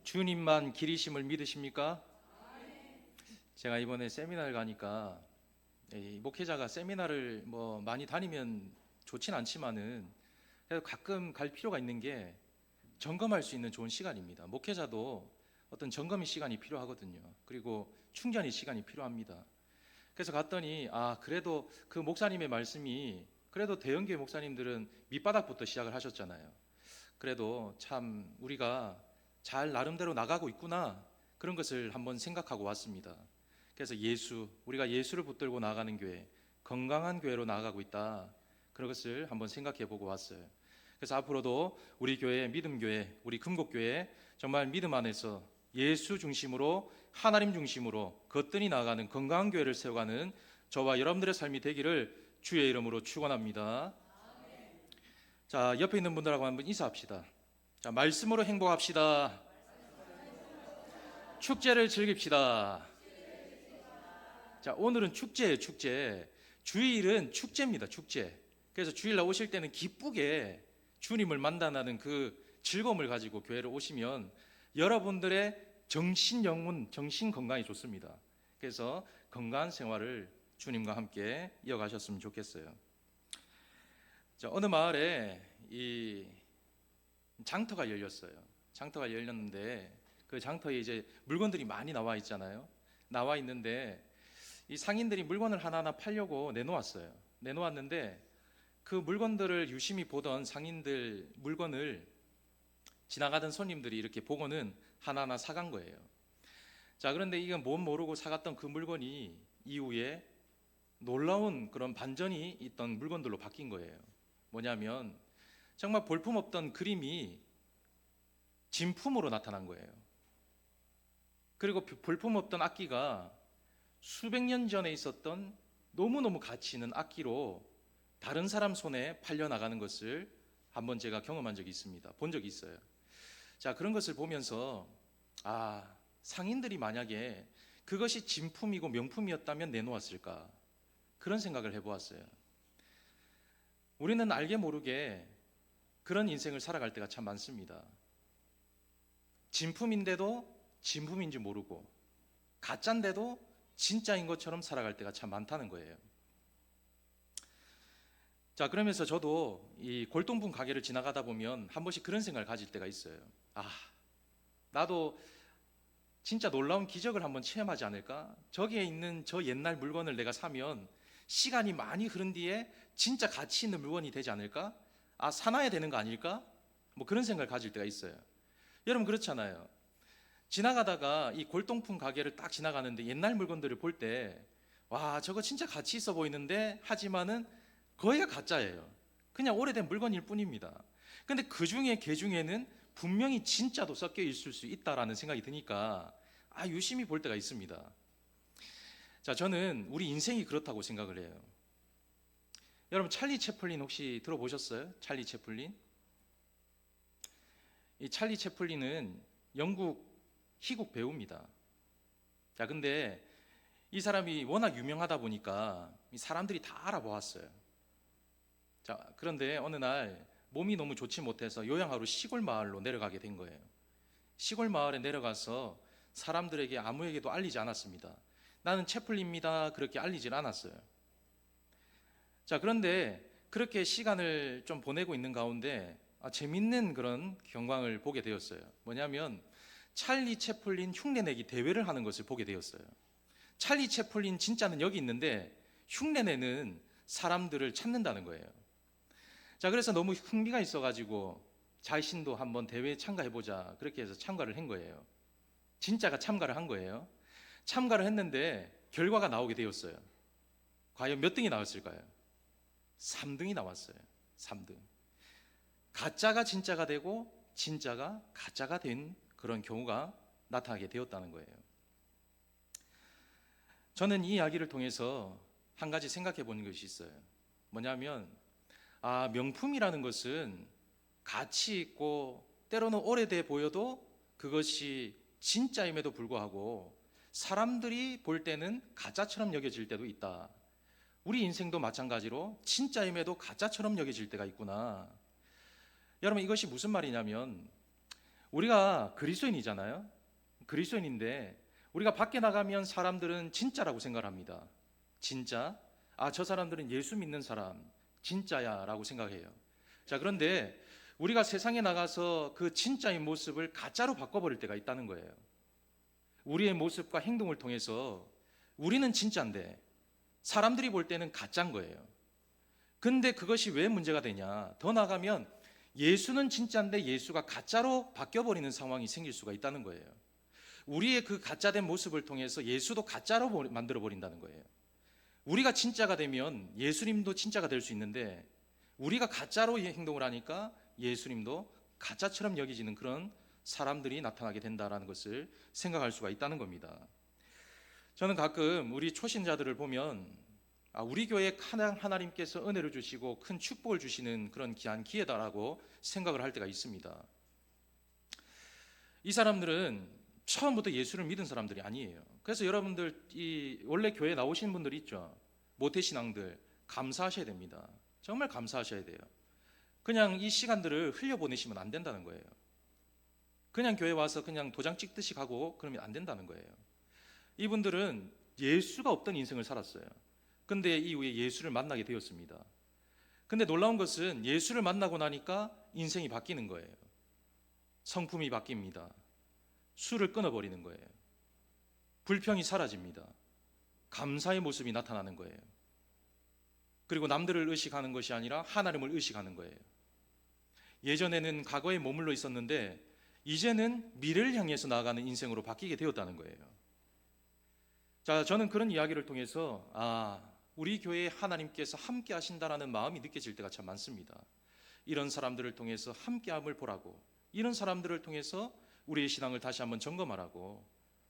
주님만 길이심을 믿으십니까? 제가 이번에 세미나를 가니까 이 목회자가 세미나를 뭐 많이 다니면 좋진 않지만은 그래도 가끔 갈 필요가 있는 게 점검할 수 있는 좋은 시간입니다. 목회자도 어떤 점검의 시간이 필요하거든요. 그리고 충전의 시간이 필요합니다. 그래서 갔더니 그래도 그 목사님의 말씀이 그래도 대형교회 목사님들은 밑바닥부터 시작을 하셨잖아요. 그래도 참 우리가 잘 나름대로 나가고 있구나, 그런 것을 한번 생각하고 왔습니다. 그래서 우리가 예수를 붙들고 나가는 교회, 건강한 교회로 나아가고 있다, 그런 것을 한번 생각해 보고 왔어요. 그래서 앞으로도 우리 교회, 믿음교회, 우리 금곡교회 정말 믿음 안에서 예수 중심으로, 하나님 중심으로 거뜬히 나아가는 건강한 교회를 세워가는 저와 여러분들의 삶이 되기를 주의 이름으로 축원합니다. 자, 옆에 있는 분들하고 한번 인사합시다. 자, 말씀으로 행복합시다. 축제를 즐깁시다. 자, 오늘은 축제예요, 축제. 주일은 축제입니다, 축제. 그래서 주일날 오실 때는 기쁘게 주님을 만나는 그 즐거움을 가지고 교회를 오시면 여러분들의 정신, 영혼, 정신 건강이 좋습니다. 그래서 건강한 생활을 주님과 함께 이어가셨으면 좋겠어요. 자, 어느 마을에 이 장터가 열렸어요. 장터가 열렸는데 그 장터에 이제 물건들이 많이 나와 있잖아요. 나와 있는데 이 상인들이 물건을 하나하나 팔려고 내놓았어요. 내놓았는데 그 물건들을 유심히 보던 상인들 물건을 지나가던 손님들이 이렇게 보고는 하나하나 사간 거예요. 자, 그런데 이건 못 모르고 사갔던 그 물건이 이후에 놀라운 그런 반전이 있던 물건들로 바뀐 거예요. 뭐냐면 정말 볼품없던 그림이 진품으로 나타난 거예요. 그리고 볼품없던 악기가 수백 년 전에 있었던 너무너무 가치 있는 악기로 다른 사람 손에 팔려나가는 것을 한번 제가 경험한 적이 있습니다. 본 적이 있어요. 자, 그런 것을 보면서 상인들이 만약에 그것이 진품이고 명품이었다면 내놓았을까, 그런 생각을 해보았어요. 우리는 알게 모르게 그런 인생을 살아갈 때가 참 많습니다. 진품인데도 진품인지 모르고 가짜인데도 진짜인 것처럼 살아갈 때가 참 많다는 거예요. 자, 그러면서 저도 이 골동품 가게를 지나가다 보면 한 번씩 그런 생각을 가질 때가 있어요. 나도 진짜 놀라운 기적을 한번 체험하지 않을까? 저기에 있는 저 옛날 물건을 내가 사면 시간이 많이 흐른 뒤에 진짜 가치 있는 물건이 되지 않을까? 사놔야 되는 거 아닐까? 뭐 그런 생각을 가질 때가 있어요. 여러분 그렇잖아요. 지나가다가 이 골동품 가게를 딱 지나가는데 옛날 물건들을 볼 때 저거 진짜 가치 있어 보이는데, 하지만은 거의가 가짜예요. 그냥 오래된 물건일 뿐입니다. 근데 그 중에는 분명히 진짜도 섞여 있을 수 있다라는 생각이 드니까 유심히 볼 때가 있습니다. 자, 저는 우리 인생이 그렇다고 생각을 해요. 여러분 찰리 채플린 혹시 들어보셨어요? 찰리 채플린? 이 찰리 채플린은 영국 희곡 배우입니다. 자, 근데 이 사람이 워낙 유명하다 보니까 사람들이 다 알아보았어요. 자, 그런데 어느 날 몸이 너무 좋지 못해서 요양하러 시골 마을로 내려가게 된 거예요. 시골 마을에 내려가서 사람들에게 아무에게도 알리지 않았습니다. 나는 채플린입니다, 그렇게 알리질 않았어요. 자, 그런데 그렇게 시간을 좀 보내고 있는 가운데 재밌는 그런 경광을 보게 되었어요. 뭐냐면 찰리 채플린 흉내내기 대회를 하는 것을 보게 되었어요. 찰리 채플린 진짜는 여기 있는데 흉내내는 사람들을 찾는다는 거예요. 자, 그래서 너무 흥미가 있어가지고 자신도 한번 대회에 참가해보자, 그렇게 해서 참가를 한 거예요. 진짜가 참가를 한 거예요. 참가를 했는데 결과가 나오게 되었어요. 과연 몇 등이 나왔을까요? 3등이 나왔어요. 3등. 가짜가 진짜가 되고 진짜가 가짜가 된 그런 경우가 나타나게 되었다는 거예요. 저는 이 이야기를 통해서 한 가지 생각해 보는 것이 있어요. 뭐냐면 명품이라는 것은 가치 있고 때로는 오래돼 보여도 그것이 진짜임에도 불구하고 사람들이 볼 때는 가짜처럼 여겨질 때도 있다. 우리 인생도 마찬가지로 진짜임에도 가짜처럼 여겨질 때가 있구나. 여러분, 이것이 무슨 말이냐면 우리가 그리스도인이잖아요. 그리스도인인데 우리가 밖에 나가면 사람들은 진짜라고 생각합니다. 진짜? 아, 저 사람들은 예수 믿는 사람, 진짜야 라고 생각해요. 자, 그런데 우리가 세상에 나가서 그 진짜의 모습을 가짜로 바꿔버릴 때가 있다는 거예요. 우리의 모습과 행동을 통해서 우리는 진짜인데 사람들이 볼 때는 가짜인 거예요. 근데 그것이 왜 문제가 되냐? 더 나아가면 예수는 진짜인데 예수가 가짜로 바뀌어버리는 상황이 생길 수가 있다는 거예요. 우리의 그 가짜된 모습을 통해서 예수도 가짜로 만들어버린다는 거예요. 우리가 진짜가 되면 예수님도 진짜가 될 수 있는데 우리가 가짜로 행동을 하니까 예수님도 가짜처럼 여겨지는 그런 사람들이 나타나게 된다는 것을 생각할 수가 있다는 겁니다. 저는 가끔 우리 초신자들을 보면 우리 교회에 하나님께서 은혜를 주시고 큰 축복을 주시는 그런 귀한 기회다라고 생각을 할 때가 있습니다. 이 사람들은 처음부터 예수를 믿은 사람들이 아니에요. 그래서 여러분들 이 원래 교회에 나오신 분들 있죠. 모태신앙들 감사하셔야 됩니다. 정말 감사하셔야 돼요. 그냥 이 시간들을 흘려보내시면 안 된다는 거예요. 그냥 교회 와서 그냥 도장 찍듯이 가고 그러면 안 된다는 거예요. 이분들은 예수가 없던 인생을 살았어요. 근데 이후에 예수를 만나게 되었습니다. 근데 놀라운 것은 예수를 만나고 나니까 인생이 바뀌는 거예요. 성품이 바뀝니다. 술을 끊어버리는 거예요. 불평이 사라집니다. 감사의 모습이 나타나는 거예요. 그리고 남들을 의식하는 것이 아니라 하나님을 의식하는 거예요. 예전에는 과거에 머물러 있었는데 이제는 미래를 향해서 나아가는 인생으로 바뀌게 되었다는 거예요. 자, 저는 그런 이야기를 통해서 우리 교회에 하나님께서 함께 하신다라는 마음이 느껴질 때가 참 많습니다. 이런 사람들을 통해서 함께함을 보라고, 이런 사람들을 통해서 우리의 신앙을 다시 한번 점검하라고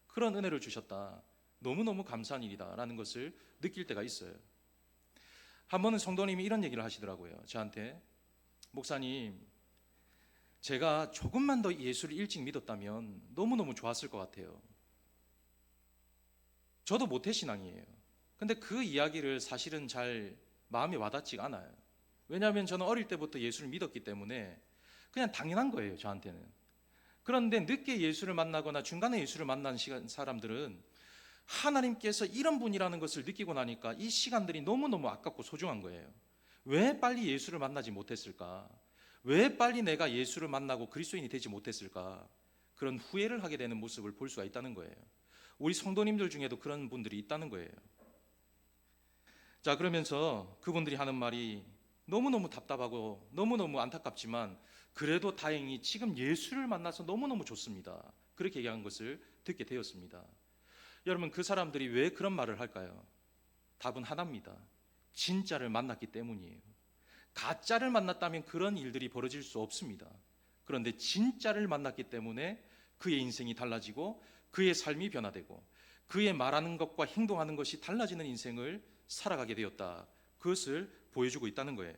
그런 은혜를 주셨다. 너무너무 감사한 일이다라는 것을 느낄 때가 있어요. 한 번은 성도님이 이런 얘기를 하시더라고요. 저한테, 목사님, 제가 조금만 더 예수를 일찍 믿었다면 너무너무 좋았을 것 같아요. 저도 모태신앙이에요. 근데 그 이야기를 사실은 잘 마음에 와닿지가 않아요. 왜냐하면 저는 어릴 때부터 예수를 믿었기 때문에 그냥 당연한 거예요, 저한테는. 그런데 늦게 예수를 만나거나 중간에 예수를 만난 사람들은 하나님께서 이런 분이라는 것을 느끼고 나니까 이 시간들이 너무너무 아깝고 소중한 거예요. 왜 빨리 예수를 만나지 못했을까? 왜 빨리 내가 예수를 만나고 그리스도인이 되지 못했을까? 그런 후회를 하게 되는 모습을 볼 수가 있다는 거예요. 우리 성도님들 중에도 그런 분들이 있다는 거예요. 자, 그러면서 그분들이 하는 말이 너무너무 답답하고 너무너무 안타깝지만 그래도 다행히 지금 예수를 만나서 너무너무 좋습니다. 그렇게 얘기한 것을 듣게 되었습니다. 여러분, 그 사람들이 왜 그런 말을 할까요? 답은 하나입니다. 진짜를 만났기 때문이에요. 가짜를 만났다면 그런 일들이 벌어질 수 없습니다. 그런데 진짜를 만났기 때문에 그의 인생이 달라지고 그의 삶이 변화되고 그의 말하는 것과 행동하는 것이 달라지는 인생을 살아가게 되었다. 그것을 보여주고 있다는 거예요.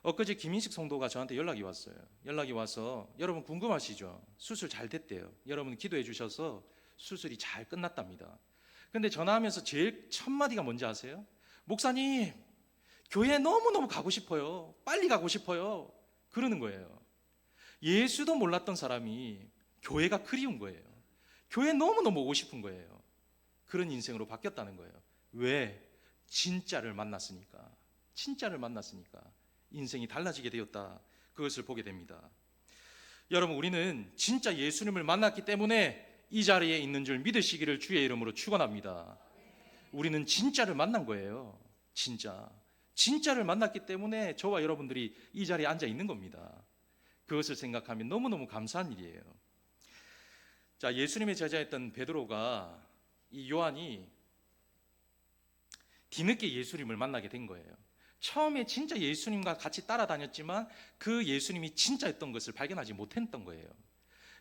엊그제 김인식 성도가 저한테 연락이 왔어요. 연락이 와서 여러분 궁금하시죠? 수술 잘 됐대요. 여러분 기도해 주셔서 수술이 잘 끝났답니다. 근데 전화하면서 제일 첫 마디가 뭔지 아세요? 목사님, 교회 너무너무 가고 싶어요. 빨리 가고 싶어요. 그러는 거예요. 예수도 몰랐던 사람이 교회가 그리운 거예요. 교회 너무너무 오고 싶은 거예요. 그런 인생으로 바뀌었다는 거예요. 왜? 진짜를 만났으니까. 진짜를 만났으니까 인생이 달라지게 되었다. 그것을 보게 됩니다. 여러분, 우리는 진짜 예수님을 만났기 때문에 이 자리에 있는 줄 믿으시기를 주의 이름으로 축원합니다. 우리는 진짜를 만난 거예요. 진짜를 만났기 때문에 저와 여러분들이 이 자리에 앉아 있는 겁니다. 그것을 생각하면 너무너무 감사한 일이에요. 자, 예수님의 제자였던 베드로가 이 요한이 뒤늦게 예수님을 만나게 된 거예요. 처음에 진짜 예수님과 같이 따라다녔지만 그 예수님이 진짜였던 것을 발견하지 못했던 거예요.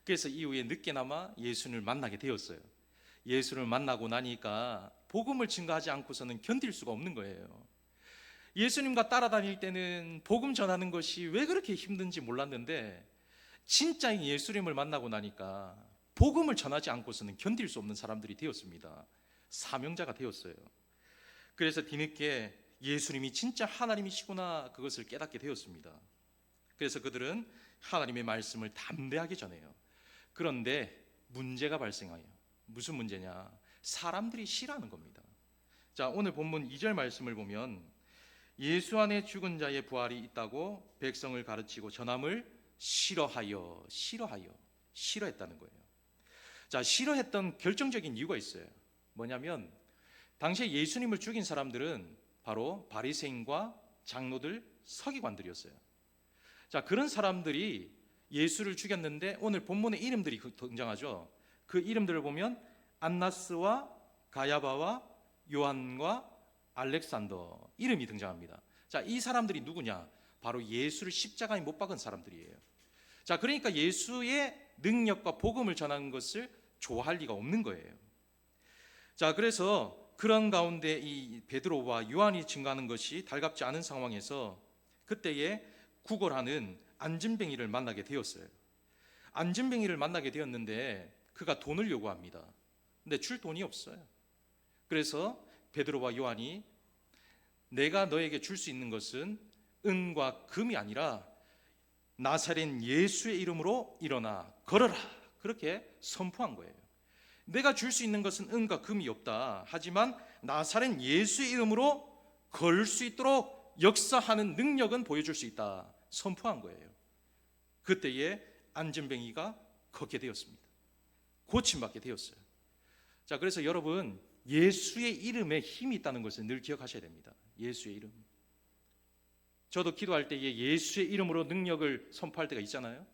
그래서 이후에 늦게나마 예수님을 만나게 되었어요. 예수를 만나고 나니까 복음을 증거하지 않고서는 견딜 수가 없는 거예요. 예수님과 따라다닐 때는 복음 전하는 것이 왜 그렇게 힘든지 몰랐는데 진짜인 예수님을 만나고 나니까 복음을 전하지 않고서는 견딜 수 없는 사람들이 되었습니다. 사명자가 되었어요. 그래서 뒤늦게 예수님이 진짜 하나님이시구나 그것을 깨닫게 되었습니다. 그래서 그들은 하나님의 말씀을 담대하게 전해요. 그런데 문제가 발생해요. 무슨 문제냐? 사람들이 싫어하는 겁니다. 자, 오늘 본문 2절 말씀을 보면 예수 안에 죽은 자의 부활이 있다고 백성을 가르치고 전함을 싫어했다는 거예요. 자, 싫어했던 결정적인 이유가 있어요. 뭐냐면 당시에 예수님을 죽인 사람들은 바로 바리새인과 장로들, 서기관들이었어요. 자, 그런 사람들이 예수를 죽였는데 오늘 본문에 이름들이 등장하죠. 그 이름들을 보면 안나스와 가야바와 요한과 알렉산더 이름이 등장합니다. 자, 이 사람들이 누구냐? 바로 예수를 십자가에 못 박은 사람들이에요. 자, 그러니까 예수의 능력과 복음을 전하는 것을 좋아할 리가 없는 거예요. 자, 그래서 그런 가운데 이 베드로와 요한이 증거하는 것이 달갑지 않은 상황에서 그때에 구걸하는 안진뱅이를 만나게 되었어요. 안진뱅이를 만나게 되었는데 그가 돈을 요구합니다. 근데 줄 돈이 없어요. 그래서 베드로와 요한이 내가 너에게 줄 수 있는 것은 은과 금이 아니라 나사렛 예수의 이름으로 일어나 걸어라, 그렇게 선포한 거예요. 내가 줄 수 있는 것은 은과 금이 없다. 하지만 나사렛 예수의 이름으로 걸 수 있도록 역사하는 능력은 보여줄 수 있다. 선포한 거예요. 그때에 안진뱅이가 걷게 되었습니다. 고침받게 되었어요. 자, 그래서 여러분, 예수의 이름에 힘이 있다는 것을 늘 기억하셔야 됩니다. 예수의 이름. 저도 기도할 때에 예수의 이름으로 능력을 선포할 때가 있잖아요.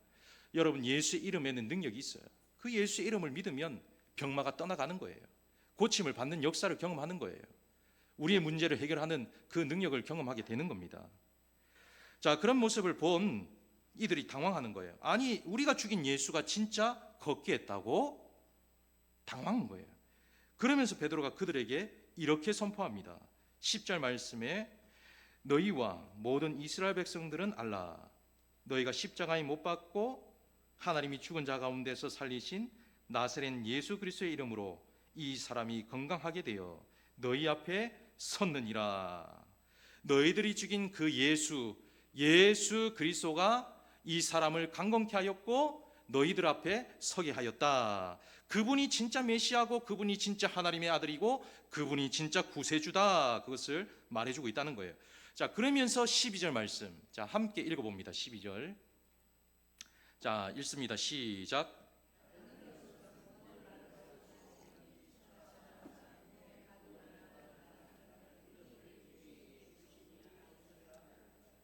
여러분, 예수의 이름에는 능력이 있어요. 그 예수의 이름을 믿으면 병마가 떠나가는 거예요. 고침을 받는 역사를 경험하는 거예요. 우리의 문제를 해결하는 그 능력을 경험하게 되는 겁니다. 자, 그런 모습을 본 이들이 당황하는 거예요. 아니, 우리가 죽인 예수가 진짜 걷게 했다고? 당황한 거예요. 그러면서 베드로가 그들에게 이렇게 선포합니다. 10절 말씀에 너희와 모든 이스라엘 백성들은 알라. 너희가 십자가에 못 박고 하나님이 죽은 자 가운데서 살리신 나사렛 예수 그리스도의 이름으로 이 사람이 건강하게 되어 너희 앞에 섰느니라. 너희들이 죽인 그 예수 그리스도가 이 사람을 강건케 하였고 너희들 앞에 서게 하였다. 그분이 진짜 메시아고 그분이 진짜 하나님의 아들이고 그분이 진짜 구세주다. 그것을 말해주고 있다는 거예요. 자, 그러면서 12절 말씀, 자, 함께 읽어봅니다. 12절. 자, 읽습니다. 시작.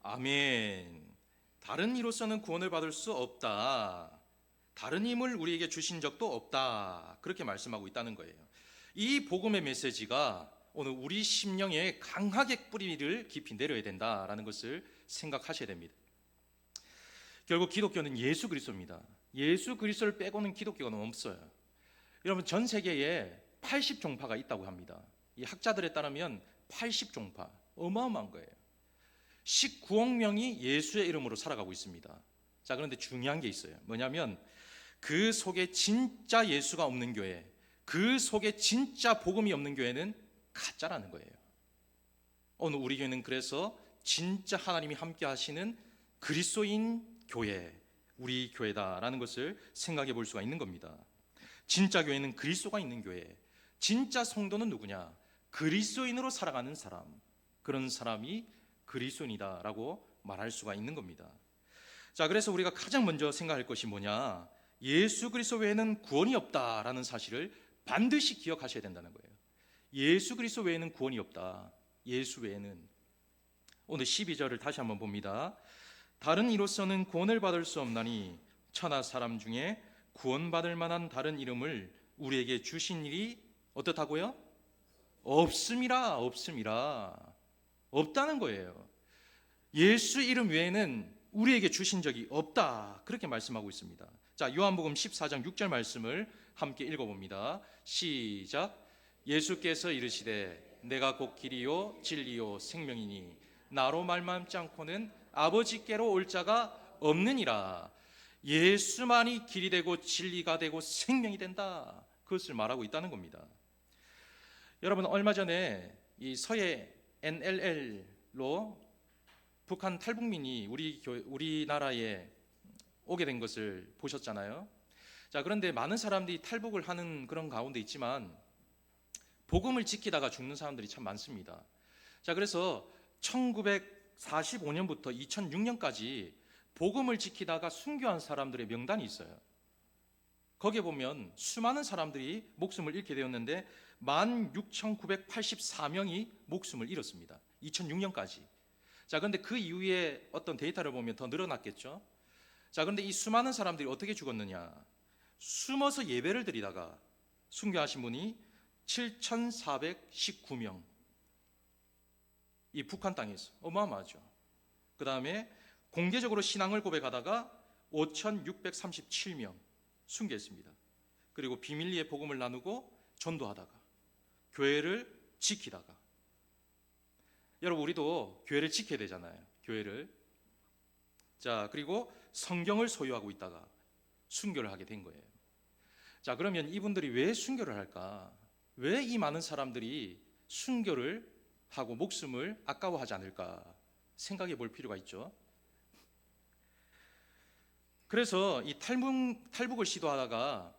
아멘. 다른 이로서는 구원을 받을 수 없다. 다른 힘을 우리에게 주신 적도 없다. 그렇게 말씀하고 있다는 거예요. 이 복음의 메시지가 오늘 우리 심령에 강하게 뿌리를 깊이 내려야 된다라는 것을 생각하셔야 됩니다. 결국 기독교는 예수 그리스도입니다. 예수 그리스도를 빼고는 기독교가 없어요. 여러분, 전 세계에 80종파가 있다고 합니다. 이 학자들에 따르면 80종파, 어마어마한 거예요. 19억 명이 예수의 이름으로 살아가고 있습니다. 자, 그런데 중요한 게 있어요. 뭐냐면 그 속에 진짜 예수가 없는 교회, 그 속에 진짜 복음이 없는 교회는 가짜라는 거예요. 오늘 우리 교회는 그래서 진짜 하나님이 함께 하시는 그리스도인 교회, 우리 교회다라는 것을 생각해 볼 수가 있는 겁니다. 진짜 교회는 그리스도가 있는 교회, 진짜 성도는 누구냐? 그리스도인으로 살아가는 사람, 그런 사람이 그리스도인이다라고 말할 수가 있는 겁니다. 자, 그래서 우리가 가장 먼저 생각할 것이 뭐냐? 예수 그리스도 외에는 구원이 없다라는 사실을 반드시 기억하셔야 된다는 거예요. 예수 그리스도 외에는 구원이 없다. 예수 외에는. 오늘 12절을 다시 한번 봅니다. 다른 이로서는 구원을 받을 수 없나니 천하 사람 중에 구원받을 만한 다른 이름을 우리에게 주신 일이 어떻다고요? 없음이라. 없다는 거예요. 예수 이름 외에는 우리에게 주신 적이 없다. 그렇게 말씀하고 있습니다. 자, 요한복음 14장 6절 말씀을 함께 읽어봅니다. 시작. 예수께서 이르시되 내가 곧 길이요 진리요 생명이니 나로 말미암지 않고는 아버지께로 올 자가 없느니라. 예수만이 길이 되고 진리가 되고 생명이 된다. 그것을 말하고 있다는 겁니다. 여러분, 얼마 전에 이 서해 NLL로 북한 탈북민이 우리나라에 오게 된 것을 보셨잖아요. 자, 그런데 많은 사람들이 탈북을 하는 그런 가운데 있지만 복음을 지키다가 죽는 사람들이 참 많습니다. 자, 그래서 1945년부터 2006년까지 복음을 지키다가 순교한 사람들의 명단이 있어요. 거기에 보면 수많은 사람들이 목숨을 잃게 되었는데 16,984명이 목숨을 잃었습니다. 2006년까지. 자, 그런데 그 이후에 어떤 데이터를 보면 더 늘어났겠죠. 자, 그런데 이 수많은 사람들이 어떻게 죽었느냐? 숨어서 예배를 드리다가 순교하신 분이 7,419명. 이 북한 땅에서 어마어마하죠. 그 다음에 공개적으로 신앙을 고백하다가 5,637명 순교했습니다. 그리고 비밀리에 복음을 나누고 전도하다가 교회를 지키다가, 여러분 우리도 교회를 지켜야 되잖아요. 교회를. 자, 그리고 성경을 소유하고 있다가 순교를 하게 된 거예요. 자, 그러면 이분들이 왜 순교를 할까? 왜 이 많은 사람들이 순교를 하고 목숨을 아까워하지 않을까 생각해 볼 필요가 있죠. 그래서 이 탈북을 시도하다가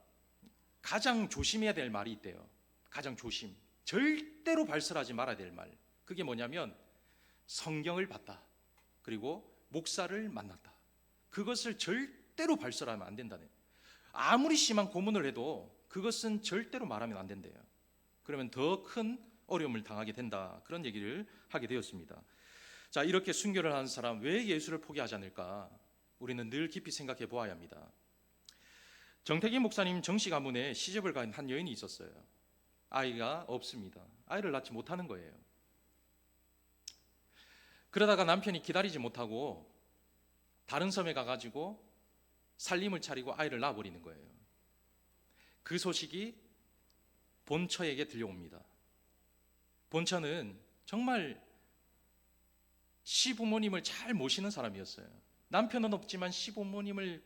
가장 조심해야 될 말이 있대요. 가장 조심. 절대로 발설하지 말아야 될 말. 그게 뭐냐면 성경을 봤다. 그리고 목사를 만났다. 그것을 절대로 발설하면 안 된다네. 아무리 심한 고문을 해도 그것은 절대로 말하면 안 된대요. 그러면 더 큰 어려움을 당하게 된다. 그런 얘기를 하게 되었습니다. 자, 이렇게 순교를 하는 사람 왜 예수를 포기하지 않을까? 우리는 늘 깊이 생각해 보아야 합니다. 정태기 목사님 정식 가문에 시집을 간 한 여인이 있었어요. 아이가 없습니다. 아이를 낳지 못하는 거예요. 그러다가 남편이 기다리지 못하고 다른 섬에 가가지고 살림을 차리고 아이를 낳아버리는 거예요. 그 소식이 본처에게 들려옵니다. 본처는 정말 시부모님을 잘 모시는 사람이었어요. 남편은 없지만 시부모님을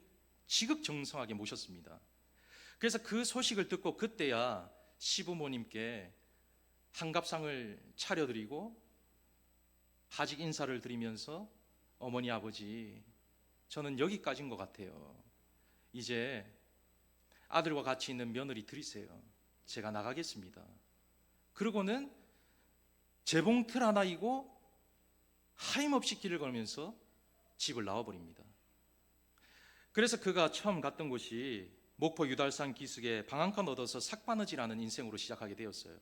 지극정성하게 모셨습니다. 그래서 그 소식을 듣고 그때야 시부모님께 한갑상을 차려드리고 하직 인사를 드리면서 어머니 아버지, 저는 여기까지인 것 같아요. 이제 아들과 같이 있는 며느리 드리세요. 제가 나가겠습니다. 그러고는 재봉틀 하나이고 하임없이 길을 걸으면서 집을 나와버립니다. 그래서 그가 처음 갔던 곳이 목포 유달산 기슭에 방 한 칸 얻어서 삭바느지라는 인생으로 시작하게 되었어요.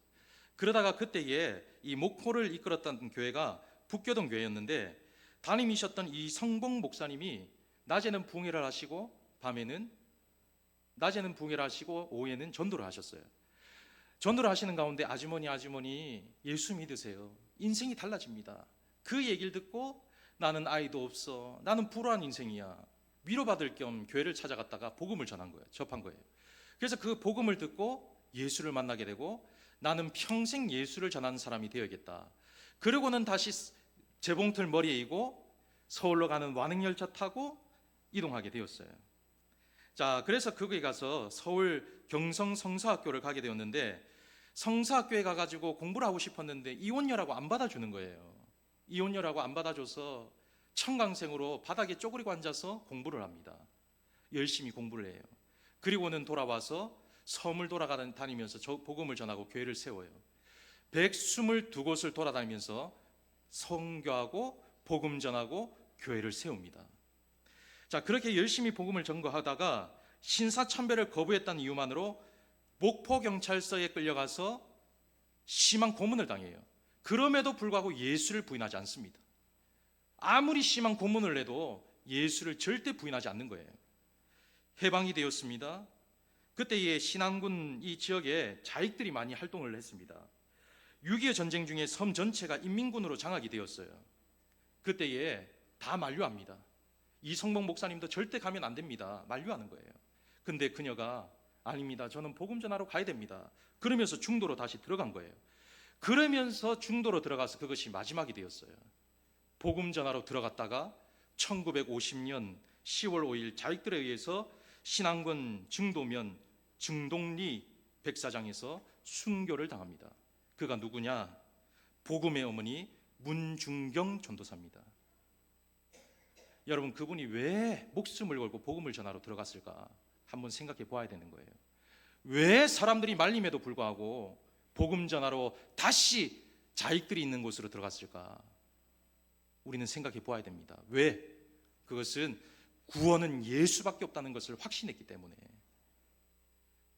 그러다가 그때에 이 목포를 이끌었던 교회가 북교동 교회였는데 담임이셨던 이 성봉 목사님이 낮에는 붕회를 하시고 낮에는 붕회를 하시고 오후에는 전도를 하셨어요. 전도를 하시는 가운데 아주머니 예수 믿으세요. 인생이 달라집니다. 그 얘기를 듣고 나는 아이도 없어. 나는 불우한 인생이야. 위로받을 겸 교회를 찾아갔다가 복음을 접한 거예요. 그래서 그 복음을 듣고 예수를 만나게 되고 나는 평생 예수를 전하는 사람이 되어야겠다. 그러고는 다시 재봉틀 머리에 이고 서울로 가는 완행열차 타고 이동하게 되었어요. 자, 그래서 거기 가서 서울 경성 성서학교를 가게 되었는데 성서학교에 가가지고 공부를 하고 싶었는데 이혼녀라고 안 받아주는 거예요. 이혼녀라고 안 받아줘서 청강생으로 바닥에 쪼그리고 앉아서 공부를 합니다. 열심히 공부를 해요. 그리고는 돌아와서 섬을 돌아다니면서 복음을 전하고 교회를 세워요. 122곳을 돌아다니면서 선교하고 복음 전하고 교회를 세웁니다. 자, 그렇게 열심히 복음을 전거하다가 신사참배를 거부했다는 이유만으로 목포경찰서에 끌려가서 심한 고문을 당해요. 그럼에도 불구하고 예수를 부인하지 않습니다. 아무리 심한 고문을 해도 예수를 절대 부인하지 않는 거예요. 해방이 되었습니다. 그때의 신안군 이 지역에 자익들이 많이 활동을 했습니다. 6.25 전쟁 중에 섬 전체가 인민군으로 장악이 되었어요. 그때에 다 만류합니다. 이성봉 목사님도 절대 가면 안 됩니다. 만류하는 거예요. 근데 그녀가 아닙니다. 저는 복음 전하러 가야 됩니다. 그러면서 중도로 다시 들어간 거예요. 그러면서 중도로 들어가서 그것이 마지막이 되었어요. 복음 전하러 들어갔다가 1950년 10월 5일 자익들에 의해서 신안군 중도면 중동리 백사장에서 순교를 당합니다. 그가 누구냐? 복음의 어머니 문중경 전도사입니다. 여러분, 그분이 왜 목숨을 걸고 복음을 전하러 들어갔을까 한번 생각해 보아야 되는 거예요. 왜 사람들이 말림에도 불구하고 복음 전하러 다시 자익들이 있는 곳으로 들어갔을까? 우리는 생각해 보아야 됩니다. 왜? 그것은 구원은 예수밖에 없다는 것을 확신했기 때문에,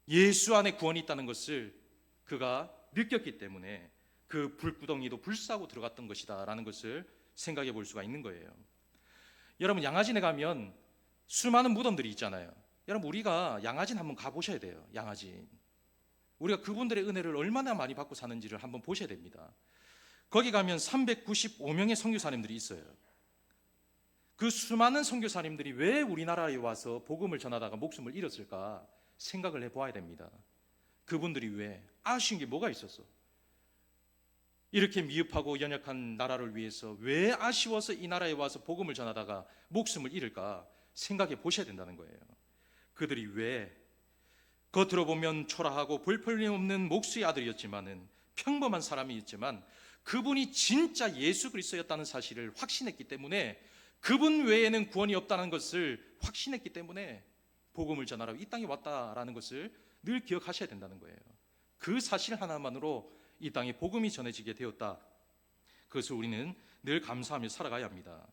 예수 안에 구원이 있다는 것을 그가 느꼈기 때문에 그 불구덩이도 불사하고 들어갔던 것이다 라는 것을 생각해 볼 수가 있는 거예요. 여러분, 양화진에 가면 수많은 무덤들이 있잖아요. 여러분, 우리가 양화진 한번 가보셔야 돼요. 양화진, 우리가 그분들의 은혜를 얼마나 많이 받고 사는지를 한번 보셔야 됩니다. 거기 가면 395명의 선교사님들이 있어요. 그 수많은 선교사님들이 왜 우리나라에 와서 복음을 전하다가 목숨을 잃었을까 생각을 해보아야 됩니다. 그분들이 왜, 아쉬운 게 뭐가 있었어? 이렇게 미흡하고 연약한 나라를 위해서 왜 아쉬워서 이 나라에 와서 복음을 전하다가 목숨을 잃을까 생각해 보셔야 된다는 거예요. 그들이 왜, 겉으로 보면 초라하고 볼품없는 목수의 아들이었지만은, 평범한 사람이었지만 그분이 진짜 예수 그리스도였다는 사실을 확신했기 때문에, 그분 외에는 구원이 없다는 것을 확신했기 때문에 복음을 전하러 이 땅에 왔다라는 것을 늘 기억하셔야 된다는 거예요. 그 사실 하나만으로 이 땅에 복음이 전해지게 되었다. 그것을 우리는 늘 감사하며 살아가야 합니다.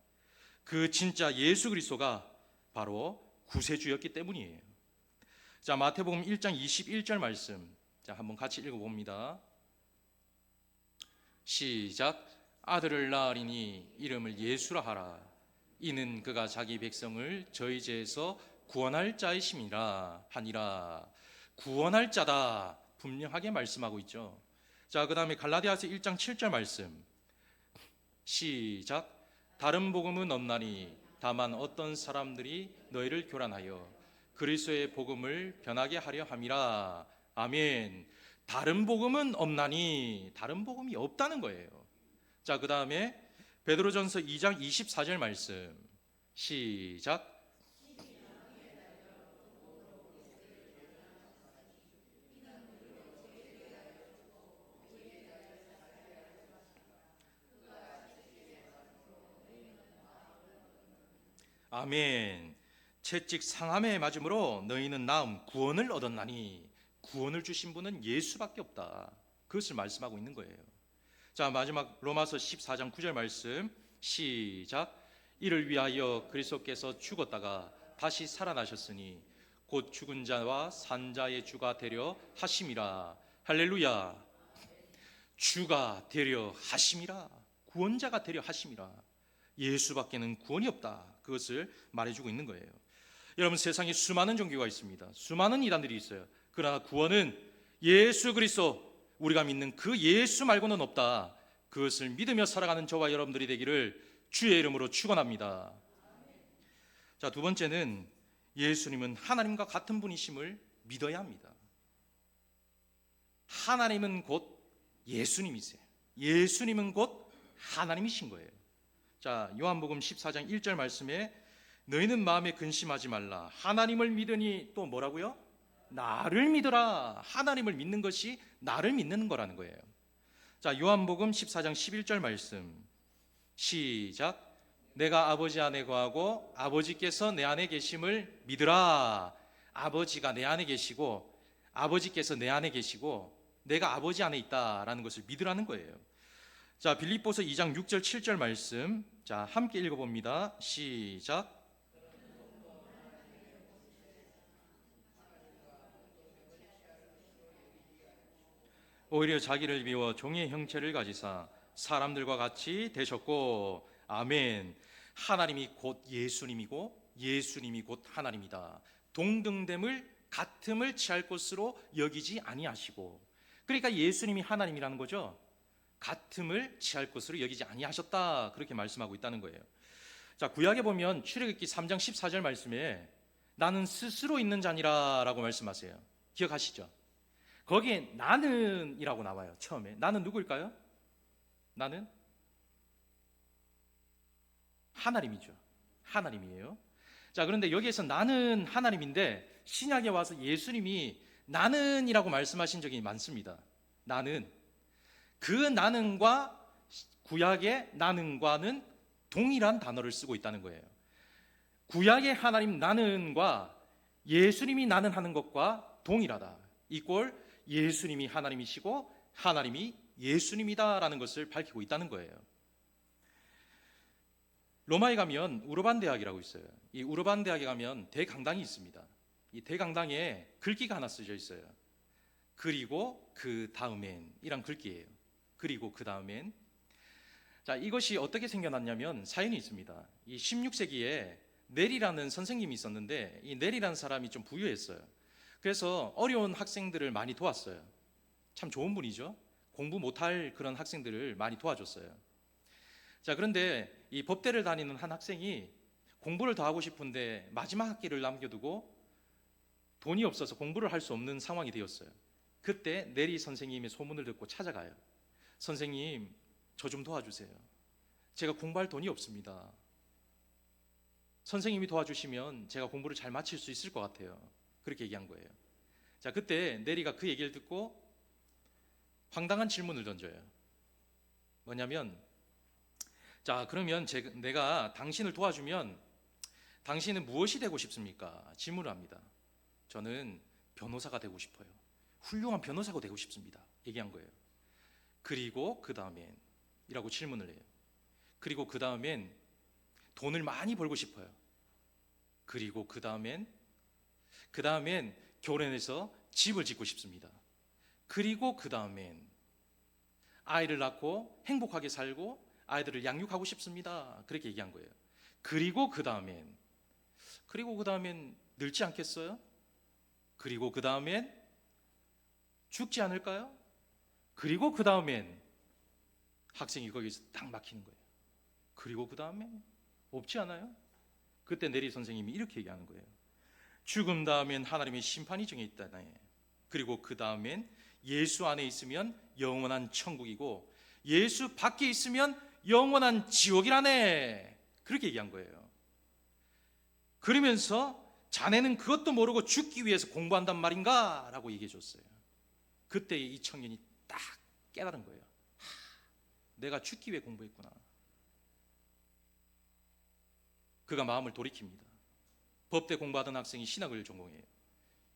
그 진짜 예수 그리스도가 바로 구세주였기 때문이에요. 자, 마태복음 1장 21절 말씀, 자, 한번 같이 읽어봅니다. 시작. 아들을 낳으리니 이름을 예수라 하라. 이는 그가 자기 백성을 저희 죄에서 구원할 자이심이라 하니라. 구원할 자다, 분명하게 말씀하고 있죠. 자, 그 다음에 갈라디아서 1장 7절 말씀, 시작. 다른 복음은 없나니 다만 어떤 사람들이 너희를 교란하여 그리스도의 복음을 변하게 하려 함이라. 아멘. 다른 복음은 없나니, 다른 복음이 없다는 거예요. 자, 그 다음에 베드로전서 2장 24절 말씀, 시작. 아멘. 채찍 상함에 맞음으로 너희는 나음 구원을 얻었나니, 구원을 주신 분은 예수밖에 없다. 그것을 말씀하고 있는 거예요. 자, 마지막 로마서 14장 9절 말씀, 시작. 이를 위하여 그리스도께서 죽었다가 다시 살아나셨으니 곧 죽은 자와 산 자의 주가 되려 하심이라. 할렐루야. 주가 되려 하심이라, 구원자가 되려 하심이라. 예수밖에는 구원이 없다. 그것을 말해주고 있는 거예요. 여러분, 세상에 수많은 종교가 있습니다. 수많은 이단들이 있어요. 그러나 구원은 예수 그리스도, 우리가 믿는 그 예수 말고는 없다. 그것을 믿으며 살아가는 저와 여러분들이 되기를 주의 이름으로 축원합니다. 자, 두 번째는 예수님은 하나님과 같은 분이심을 믿어야 합니다. 하나님은 곧 예수님이세요. 예수님은 곧 하나님이신 거예요. 자, 요한복음 14장 1절 말씀에 너희는 마음에 근심하지 말라. 하나님을 믿으니 또 뭐라고요? 나를 믿어라. 하나님을 믿는 것이 나를 믿는 거라는 거예요. 자, 요한복음 14장 11절 말씀, 시작. 내가 아버지 안에 거하고 아버지께서 내 안에 계심을 믿으라. 아버지가 내 안에 계시고 아버지께서 내 안에 계시고 내가 아버지 안에 있다라는 것을 믿으라는 거예요. 자, 빌립보서 2장 6절 7절 말씀, 자, 함께 읽어봅니다. 시작. 오히려 자기를 비워 종의 형체를 가지사 사람들과 같이 되셨고. 아멘. 하나님이 곧 예수님이고 예수님이 곧 하나님이다. 동등됨을, 같음을 취할 것으로 여기지 아니하시고, 그러니까 예수님이 하나님이라는 거죠. 같음을 취할 것으로 여기지 아니하셨다, 그렇게 말씀하고 있다는 거예요. 자, 구약에 보면 출애굽기 3장 14절 말씀에 나는 스스로 있는 자니라 라고 말씀하세요. 기억하시죠? 거기에 나는 이라고 나와요. 처음에 나는 누구일까요? 나는 하나님이죠. 하나님이에요. 자, 그런데 여기에서 나는 하나님인데 신약에 와서 예수님이 나는이라고 말씀하신 적이 많습니다. 나는, 그 나는과 구약의 나는과는 동일한 단어를 쓰고 있다는 거예요. 구약의 하나님 나는과 예수님이 나는 하는 것과 동일하다. 이꼴 예수님이 하나님이시고 하나님이 예수님이다라는 것을 밝히고 있다는 거예요. 로마에 가면 우르반 대학이라고 있어요. 이 우르반 대학에 가면 대강당이 있습니다. 이 대강당에 글귀가 하나 쓰여 있어요. 그리고 그 다음엔 이란 글귀예요. 그리고 그 다음엔. 자, 이것이 어떻게 생겨났냐면 사연이 있습니다. 이 16세기에 넬이라는 선생님이 있었는데 이 넬이라는 사람이 좀 부유했어요. 그래서 어려운 학생들을 많이 도왔어요. 참 좋은 분이죠. 공부 못할 그런 학생들을 많이 도와줬어요. 자, 그런데 이 법대를 다니는 한 학생이 공부를 더 하고 싶은데 마지막 학기를 남겨두고 돈이 없어서 공부를 할 수 없는 상황이 되었어요. 그때 네리 선생님의 소문을 듣고 찾아가요. 선생님, 저 좀 도와주세요. 제가 공부할 돈이 없습니다. 선생님이 도와주시면 제가 공부를 잘 마칠 수 있을 것 같아요. 그렇게 얘기한 거예요. 자, 그때 네리가 그 얘기를 듣고 황당한 질문을 던져요. 뭐냐면, 자, 그러면 내가 당신을 도와주면 당신은 무엇이 되고 싶습니까? 질문을 합니다. 저는 변호사가 되고 싶어요. 훌륭한 변호사가 되고 싶습니다. 얘기한 거예요. 그리고 그 다음엔 이라고 질문을 해요. 그리고 그 다음엔 돈을 많이 벌고 싶어요. 그리고 그 다음엔 결혼해서 집을 짓고 싶습니다. 그리고 그 다음엔 아이를 낳고 행복하게 살고 아이들을 양육하고 싶습니다. 그렇게 얘기한 거예요. 그리고 그 다음엔 늙지 않겠어요? 그리고 그 다음엔 죽지 않을까요? 그리고 그 다음엔 학생이 거기서 딱 막히는 거예요. 그리고 그 다음엔 없지 않아요? 그때 네리 선생님이 이렇게 얘기하는 거예요. 죽음 다음엔 하나님의 심판이 정해 있다네. 그리고 그 다음엔 예수 안에 있으면 영원한 천국이고 예수 밖에 있으면 영원한 지옥이라네. 그렇게 얘기한 거예요. 그러면서 자네는 그것도 모르고 죽기 위해서 공부한단 말인가? 라고 얘기해 줬어요. 그때 이 청년이 딱 깨달은 거예요. 내가 죽기 위해 공부했구나. 그가 마음을 돌이킵니다. 법대 공부하던 학생이 신학을 전공해요.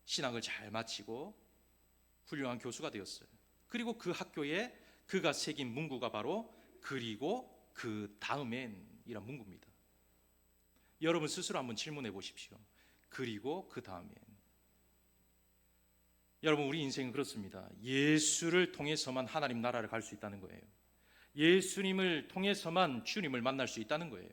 신학을 잘 마치고 훌륭한 교수가 되었어요. 그리고 그 학교에 그가 새긴 문구가 바로 그리고 그 다음엔 이란 문구입니다. 여러분 스스로 한번 질문해 보십시오. 그리고 그 다음엔. 여러분, 우리 인생은 그렇습니다. 예수를 통해서만 하나님 나라를 갈 수 있다는 거예요. 예수님을 통해서만 주님을 만날 수 있다는 거예요.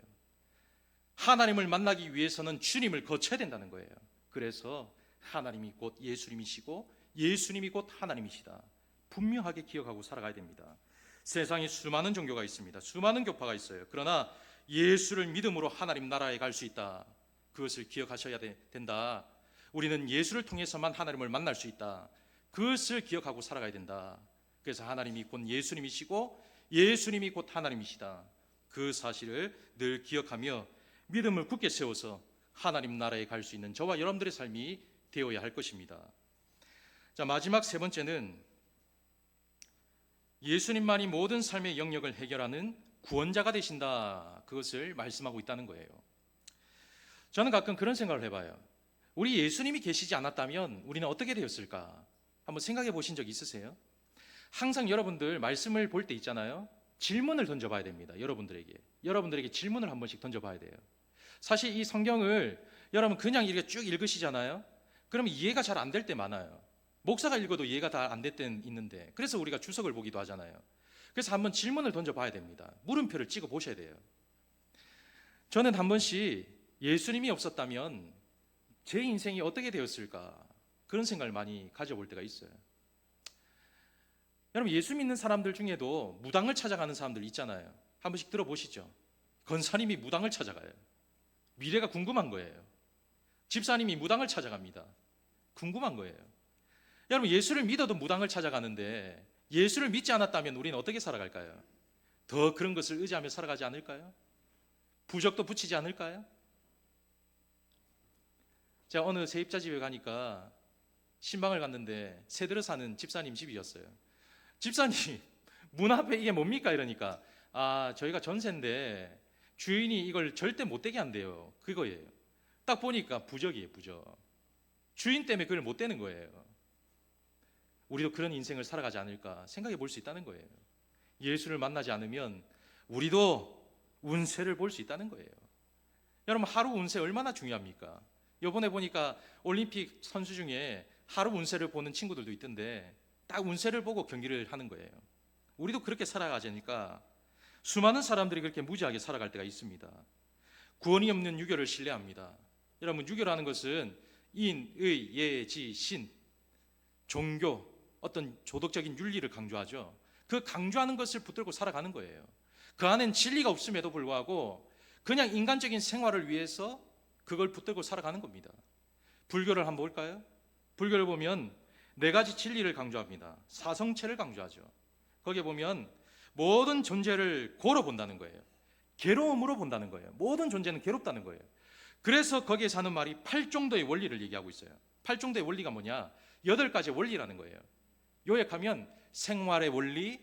하나님을 만나기 위해서는 주님을 거쳐야 된다는 거예요. 그래서 하나님이 곧 예수님이시고 예수님이 곧 하나님이시다. 분명하게 기억하고 살아가야 됩니다. 세상에 수많은 종교가 있습니다. 수많은 교파가 있어요. 그러나 예수를 믿음으로 하나님 나라에 갈 수 있다. 그것을 기억하셔야 된다. 우리는 예수를 통해서만 하나님을 만날 수 있다. 그것을 기억하고 살아가야 된다. 그래서 하나님이 곧 예수님이시고 예수님이 곧 하나님이시다. 그 사실을 늘 기억하며 믿음을 굳게 세워서 하나님 나라에 갈 수 있는 저와 여러분들의 삶이 되어야 할 것입니다. 자, 마지막 세 번째는 예수님만이 모든 삶의 영역을 해결하는 구원자가 되신다. 그것을 말씀하고 있다는 거예요. 저는 가끔 그런 생각을 해봐요. 우리 예수님이 계시지 않았다면 우리는 어떻게 되었을까? 한번 생각해 보신 적 있으세요? 항상 여러분들 말씀을 볼 때 있잖아요. 질문을 던져봐야 됩니다. 여러분들에게 질문을 한 번씩 던져봐야 돼요. 사실 이 성경을 여러분 그냥 이렇게 쭉 읽으시잖아요. 그러면 이해가 잘 안 될 때 많아요. 목사가 읽어도 이해가 다 안 될 때는 있는데, 그래서 우리가 주석을 보기도 하잖아요. 그래서 한번 질문을 던져봐야 됩니다. 물음표를 찍어 보셔야 돼요. 저는 한 번씩 예수님이 없었다면 제 인생이 어떻게 되었을까, 그런 생각을 많이 가져볼 때가 있어요. 여러분, 예수 믿는 사람들 중에도 무당을 찾아가는 사람들 있잖아요. 한 번씩 들어보시죠. 권사님이 무당을 찾아가요. 미래가 궁금한 거예요. 집사님이 무당을 찾아갑니다. 궁금한 거예요. 여러분, 예수를 믿어도 무당을 찾아가는데 예수를 믿지 않았다면 우리는 어떻게 살아갈까요? 더 그런 것을 의지하며 살아가지 않을까요? 부적도 붙이지 않을까요? 제가 어느 세입자 집에 가니까 신방을 갔는데 새들어 사는 집사님 집이었어요. 집사님, 문 앞에 이게 뭡니까? 이러니까 저희가 전세인데 주인이 이걸 절대 못 되게 한대요. 그거예요. 딱 보니까 부적이에요, 부적. 주인 때문에 그걸 못 되는 거예요. 우리도 그런 인생을 살아가지 않을까 생각해 볼 수 있다는 거예요. 예수를 만나지 않으면 우리도 운세를 볼 수 있다는 거예요. 여러분, 하루 운세 얼마나 중요합니까? 이번에 보니까 올림픽 선수 중에 하루 운세를 보는 친구들도 있던데 딱 운세를 보고 경기를 하는 거예요. 우리도 그렇게 살아가자니까 수많은 사람들이 그렇게 무지하게 살아갈 때가 있습니다. 구원이 없는 유교를 신뢰합니다. 여러분, 유교라는 것은 인, 의, 예, 지, 신, 종교, 어떤 조덕적인 윤리를 강조하죠. 그 강조하는 것을 붙들고 살아가는 거예요. 그 안엔 진리가 없음에도 불구하고 그냥 인간적인 생활을 위해서 그걸 붙들고 살아가는 겁니다. 불교를 한번 볼까요? 불교를 보면 네 가지 진리를 강조합니다. 사성체를 강조하죠. 거기에 보면 모든 존재를 고로 본다는 거예요. 괴로움으로 본다는 거예요. 모든 존재는 괴롭다는 거예요. 그래서 거기에서 하는 말이 8종도의 원리를 얘기하고 있어요. 8종도의 원리가 뭐냐? 8가지의 원리라는 거예요. 요약하면 생활의 원리,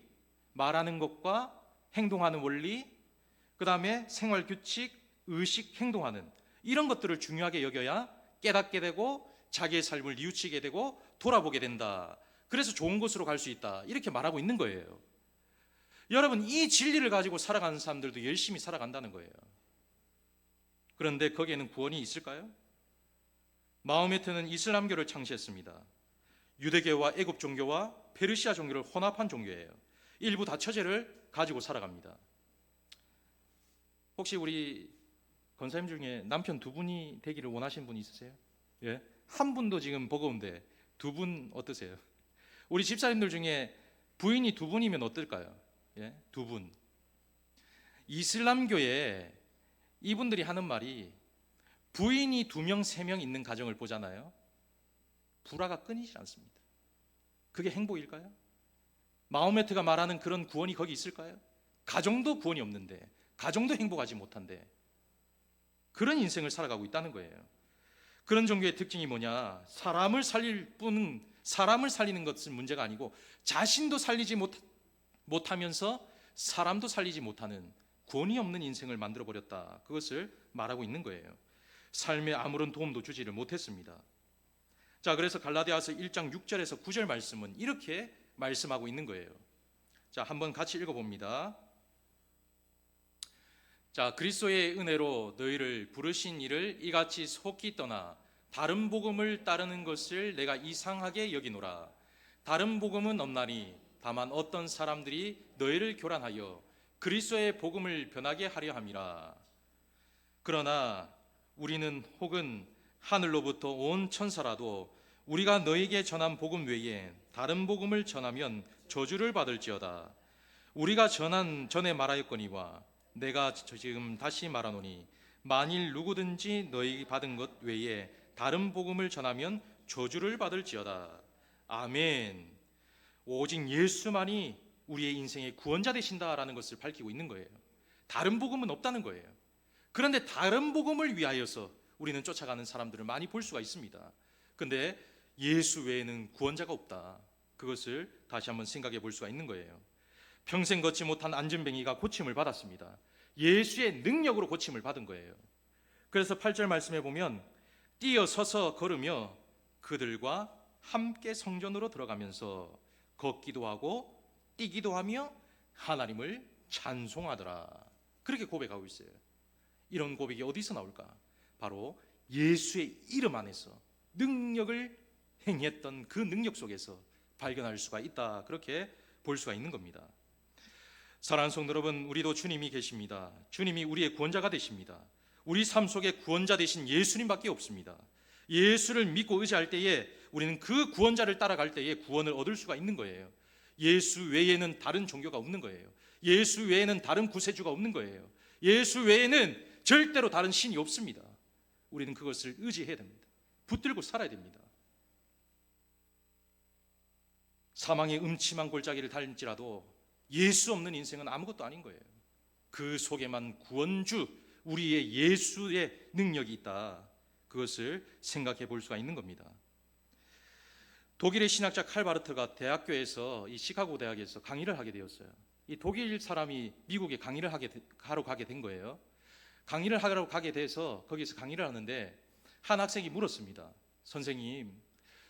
말하는 것과 행동하는 원리, 그 다음에 생활 규칙, 의식, 행동하는 이런 것들을 중요하게 여겨야 깨닫게 되고 자기의 삶을 뉘우치게 되고 돌아보게 된다. 그래서 좋은 곳으로 갈 수 있다. 이렇게 말하고 있는 거예요. 여러분, 이 진리를 가지고 살아가는 사람들도 열심히 살아간다는 거예요. 그런데 거기에는 구원이 있을까요? 마호메트는 이슬람교를 창시했습니다. 유대교와 애굽 종교와 페르시아 종교를 혼합한 종교예요. 일부 다처제를 가지고 살아갑니다. 혹시 우리 권사님 중에 남편 두 분이 되기를 원하시는 분 있으세요? 예? 한 분도 지금 버거운데 두 분 어떠세요? 우리 집사님들 중에 부인이 두 분이면 어떨까요? 예? 두 분. 이슬람교에 이분들이 하는 말이 부인이 2명, 3명 있는 가정을 보잖아요. 불화가 끊이지 않습니다. 그게 행복일까요? 마호메트가 말하는 그런 구원이 거기 있을까요? 가정도 구원이 없는데, 가정도 행복하지 못한데 그런 인생을 살아가고 있다는 거예요. 그런 종교의 특징이 뭐냐? 사람을 살리는 것은 문제가 아니고 자신도 살리지 못하면서 사람도 살리지 못하는 구원이 없는 인생을 만들어버렸다. 그것을 말하고 있는 거예요. 삶에 아무런 도움도 주지를 못했습니다. 자, 그래서 갈라디아서 1장 6절에서 9절 말씀은 이렇게 말씀하고 있는 거예요. 자, 한번 같이 읽어봅니다. 자, 그리스도의 은혜로 너희를 부르신 이를 이같이 속히 떠나 다른 복음을 따르는 것을 내가 이상하게 여기노라. 다른 복음은 없나니 다만 어떤 사람들이 너희를 교란하여 그리스도의 복음을 변하게 하려 함이라. 그러나 우리는 혹은 하늘로부터 온 천사라도 우리가 너희에게 전한 복음 외에 다른 복음을 전하면 저주를 받을지어다. 우리가 전에 말하였거니와 내가 지금 다시 말하노니 만일 누구든지 너희 받은 것 외에 다른 복음을 전하면 저주를 받을지어다. 아멘. 오직 예수만이 우리의 인생의 구원자 되신다라는 것을 밝히고 있는 거예요. 다른 복음은 없다는 거예요. 그런데 다른 복음을 위하여서 우리는 쫓아가는 사람들을 많이 볼 수가 있습니다. 그런데 예수 외에는 구원자가 없다. 그것을 다시 한번 생각해 볼 수가 있는 거예요. 평생 걷지 못한 안전뱅이가 고침을 받았습니다. 예수의 능력으로 고침을 받은 거예요. 그래서 8절 말씀해 보면 뛰어서서 걸으며 그들과 함께 성전으로 들어가면서 걷기도 하고 뛰기도 하며 하나님을 찬송하더라. 그렇게 고백하고 있어요. 이런 고백이 어디서 나올까? 바로 예수의 이름 안에서 능력을 행했던 그 능력 속에서 발견할 수가 있다. 그렇게 볼 수가 있는 겁니다. 사랑하는 성도 여러분, 우리도 주님이 계십니다. 주님이 우리의 구원자가 되십니다. 우리 삶 속에 구원자 되신 예수님밖에 없습니다. 예수를 믿고 의지할 때에 우리는 그 구원자를 따라갈 때에 구원을 얻을 수가 있는 거예요. 예수 외에는 다른 종교가 없는 거예요. 예수 외에는 다른 구세주가 없는 거예요. 예수 외에는 절대로 다른 신이 없습니다. 우리는 그것을 의지해야 됩니다. 붙들고 살아야 됩니다. 사망의 음침한 골짜기를 달릴지라도 예수 없는 인생은 아무것도 아닌 거예요. 그 속에만 구원주 우리의 예수의 능력이 있다. 그것을 생각해 볼 수가 있는 겁니다. 독일의 신학자 칼바르트가 대학교에서 이 시카고 대학에서 강의를 하게 되었어요. 이 독일 사람이 미국에 강의를 하러 가게 된 거예요. 강의를 하러 가게 돼서 거기서 강의를 하는데 한 학생이 물었습니다.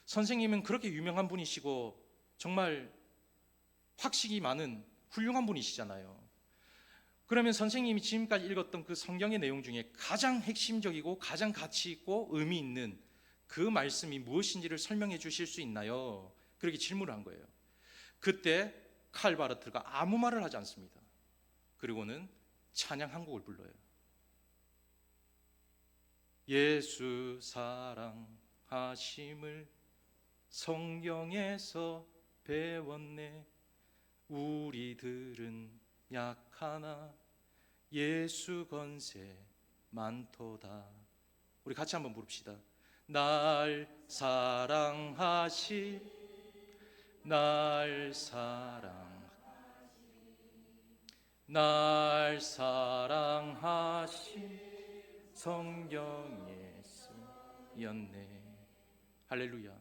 선생님은 그렇게 유명한 분이시고 정말 학식이 많은 훌륭한 분이시잖아요. 그러면 선생님이 지금까지 읽었던 그 성경의 내용 중에 가장 핵심적이고 가장 가치 있고 의미 있는 그 말씀이 무엇인지를 설명해 주실 수 있나요? 그렇게 질문을 한 거예요. 그때 칼바르트가 아무 말을 하지 않습니다. 그리고는 찬양 한 곡을 불러요. 예수 사랑하심을 성경에서 배웠네. 우리들은 약하나 예수 건세 많도다. 우리 같이 한번 부릅시다. 날 사랑하시 날 사랑하시 성경에 쓰였네. 할렐루야.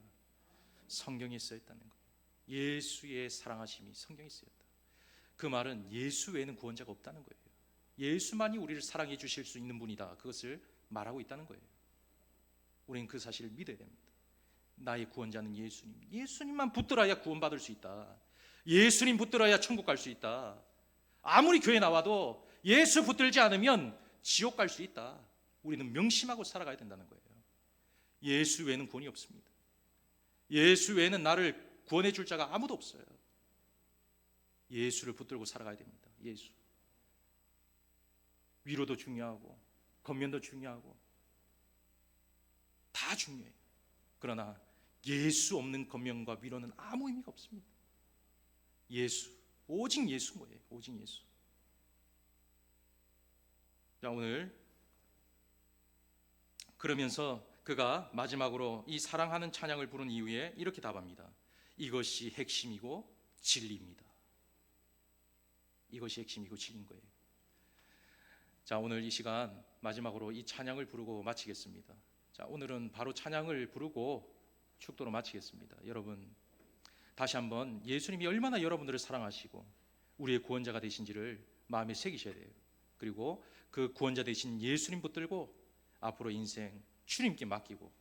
성경에 쓰였다는 거예요. 예수의 사랑하심이 성경에 쓰였다. 그 말은 예수 외에는 구원자가 없다는 거예요. 예수만이 우리를 사랑해 주실 수 있는 분이다. 그것을 말하고 있다는 거예요. 우리는 그 사실을 믿어야 됩니다. 나의 구원자는 예수님. 예수님만 붙들어야 구원받을 수 있다. 예수님 붙들어야 천국 갈 수 있다. 아무리 교회 나와도 예수 붙들지 않으면 지옥 갈 수 있다. 우리는 명심하고 살아가야 된다는 거예요. 예수 외에는 구원이 없습니다. 예수 외에는 나를 구원해 줄 자가 아무도 없어요. 예수를 붙들고 살아가야 됩니다. 예수. 위로도 중요하고 권면도 중요하고 다 중요해요. 그러나 예수 없는 권면과 위로는 아무 의미가 없습니다. 예수, 오직 예수 뭐예요? 오직 예수. 자, 오늘 그러면서 그가 마지막으로 이 사랑하는 찬양을 부른 이후에 이렇게 답합니다. 이것이 핵심이고 진리입니다. 이것이 핵심이고 진리인 거예요. 자, 오늘 이 시간 마지막으로 이 찬양을 부르고 마치겠습니다. 자, 오늘은 바로 찬양을 부르고 축도로 마치겠습니다. 여러분, 다시 한번 예수님이 얼마나 여러분들을 사랑하시고 우리의 구원자가 되신지를 마음에 새기셔야 돼요. 그리고 그 구원자 되신 예수님 붙들고 앞으로 인생 주님께 맡기고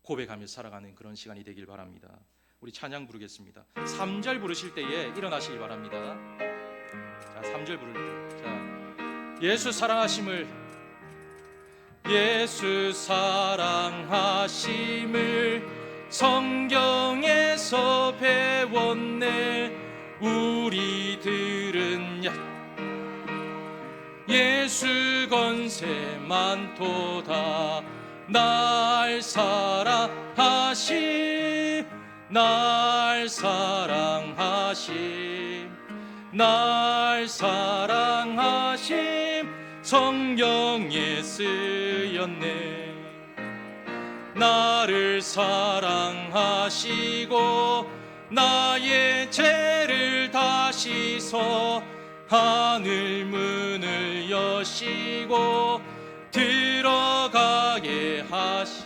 고백하며 살아가는 그런 시간이 되길 바랍니다. 우리 찬양 부르겠습니다. 3절 부르실 때에 일어나시길 바랍니다. 자, 3절 부를 때, 자, 예수 사랑하심을 성경에서 배웠네. 우리들은 예수 건세 많도다. 날 사랑하심 성경에 쓰였네. 나를 사랑하시고 나의 죄를 다시서 하늘 문을 여시고 들어가게 하시.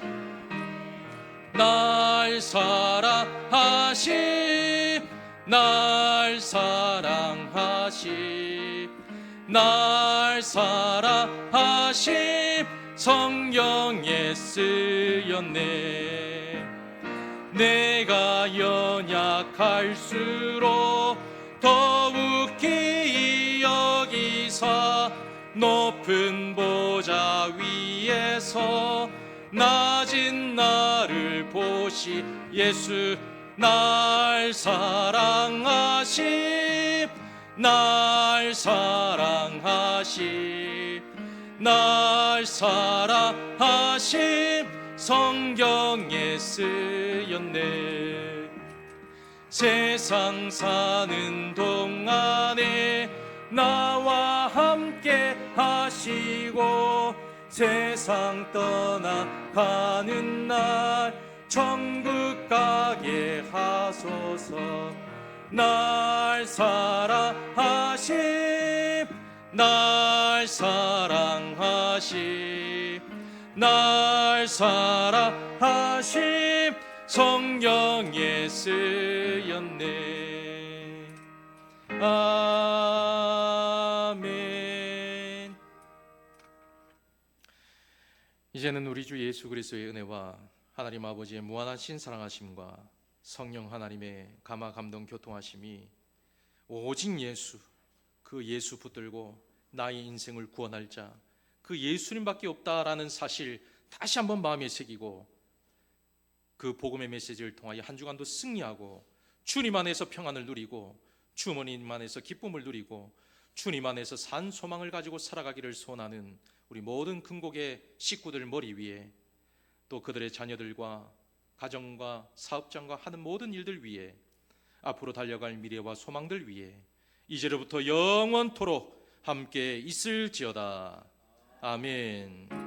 날 사랑하심 성경에 쓰였네. 내가 연약할수록 더욱 기이 여기사 높은 보좌 위에서 낮은 나를 보시. 예수 날 사랑하심 성경에 쓰였네. 세상 사는 동안에 나와 함께 하시고 세상 떠나가는 날 천국 가게 하소서. 날 사랑하심 성경에 쓰였네. 아멘. 이제는 우리 주 예수 그리스도의 은혜와 하나님 아버지의 무한한 신사랑하심과 성령 하나님의 감화 감동 교통하심이 오직 예수, 그 예수 붙들고 나의 인생을 구원할 자, 그 예수님밖에 없다라는 사실 다시 한번 마음에 새기고 그 복음의 메시지를 통하여 한 주간도 승리하고 주님 안에서 평안을 누리고 주님 안에서 기쁨을 누리고 주님 안에서 산 소망을 가지고 살아가기를 소원하는 우리 모든 큰곡의 식구들 머리 위에 또 그들의 자녀들과 가정과 사업장과 하는 모든 일들 위에 앞으로 달려갈 미래와 소망들 위에 이제로부터 영원토록 함께 있을지어다. 아멘.